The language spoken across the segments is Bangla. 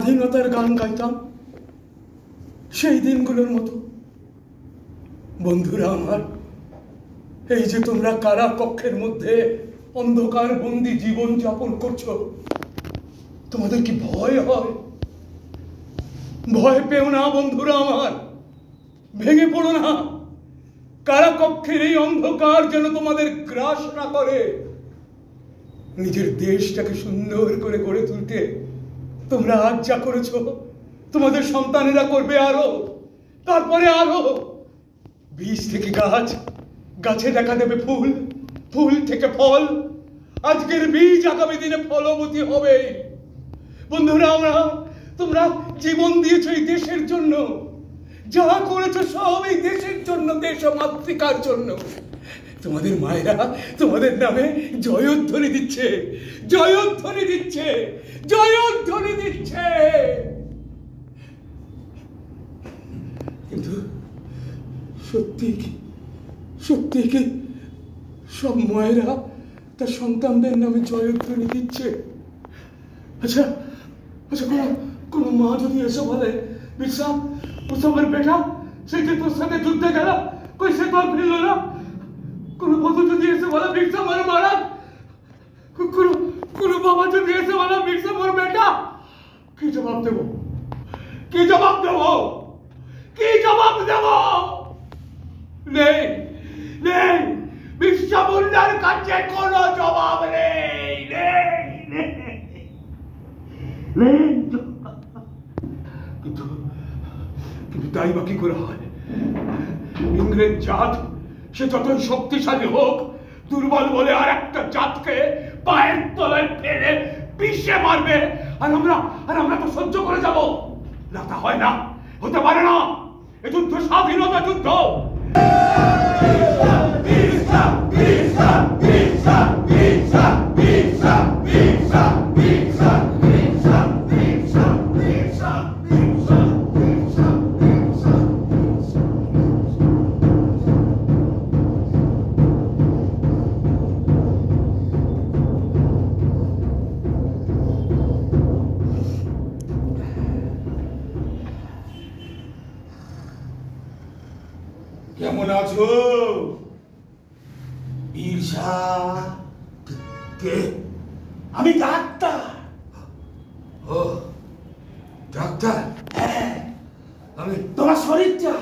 স্বাধীনতার গান গাইতাম সেই দিনগুলোর মতো। বন্ধুরা আমার, এই যে তোমরা কারা কক্ষের মধ্যে অন্ধকার বন্দি জীবন যাপন করছো, তোমাদের কি ভয় হয়? ভয় পেও না বন্ধুরা আমার, ভেঙে পড়ো না। কারাকক্ষের এই অন্ধকার যেন তোমাদের গ্রাস না করে। নিজের দেশটাকে সুন্দর করে গড়ে তুলতে তোমরা আজ যা করেছো, তোমাদের সন্তানেরা করবে আরো, তারপরে আরো। বীজ থেকে গাছ, গাছে দেখা দেবে ফুল, ফুল থেকে ফল। আজকের বীজ আগামী দিনে ফলবতী হবে। বন্ধুরা আমরা, তোমরা জীবন দিয়েছো এই দেশের জন্য, যা করেছো সব এই দেশের জন্য, দেশ ও মাতৃকার জন্য। তোমাদের মায়েরা তোমাদের নামে জয়ধ্বনি দিচ্ছে, জয়ধ্বনি দিচ্ছে, জয়ধ্বনি দিচ্ছে। কিন্তু সত্যি কি সব মায়েরা তার সন্তানদের নামে জয়ধ্বনি দিচ্ছে? আচ্ছা আচ্ছা, কোনো মা যদি এসে বলে, বিশ্বাস আমার বেটা সেই যে তোর সাথে যুদ্ধে গেল, কই সে তো আর ফিরল না। কোনো বন্ধু যদি এসে বলে, বিরসা আমার মারা, কোনো বাবা যদি এসে বলে, বিরসা আমার বেটা, কি জবাব দেব? কি জবাব দেব? কি জবাব দেব? নেই নেই, বিরসা মুন্ডার কাছে কোনো জবাব নেই, কিন্তু তাই বা কি করে হয়? ইংরেজ জাত সে যতই শক্তিশালী হোক, দুর্বল বলে আর একটা জাতকে পায়ের তলায় ফেলে পিষে মারবে, আর আমরা তো সহ্য করে যাব না? তা হয় না, হতে পারে না। এ যুদ্ধ স্বাধীনতা যুদ্ধ। কেমন আছো বীরসা? কে? আমি ডাক্তার। ও ডাক্তার? হ্যাঁ। আমি তোমার শরীরটা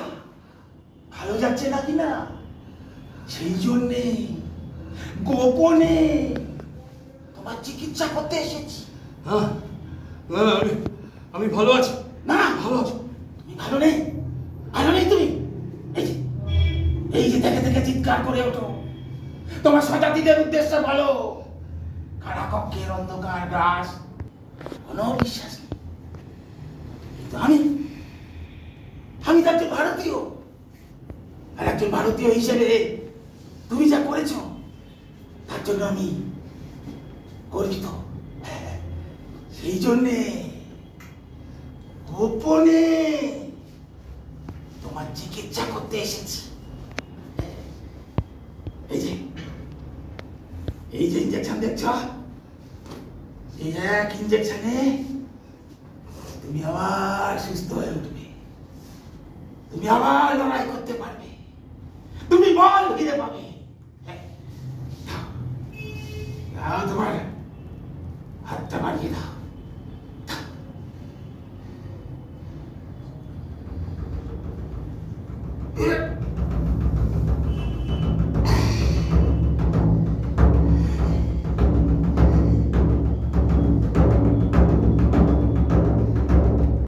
ভালো যাচ্ছে নাকি না, সেই জন্যে গোপনে তোমার চিকিৎসা করতে এসেছি। হ্যাঁ, আমি ভালো আছি। না ভালো আছো তুমি? ভালো নেই? ভালো নেই তুমি? এই যে দেখে দেখে চিৎকার করে ওঠো, তোমার স্বজাতিদের উদ্দেশ্য ভালো। কারাকক্ষের অন্ধকার গ্রাস, কোনো বিশ্বাস নেই। কিন্তু আমি তো একজন ভারতীয়, আর একজন ভারতীয় হিসেবে তুমি যা করেছ তার জন্য আমি গর্বিত। সেই জন্যে গোপনে তোমার চিকিৎসা করতে এসেছি। এই যে ইঞ্জেকশন দেখছ, এই এক ইঞ্জেকশনে তুমি আবার সুস্থ হয়ে উঠবে, তুমি আবার লড়াই করতে পারবে, তুমি বল ফিরে পাবে। তোমার হাতটা বাড়িয়ে দাও।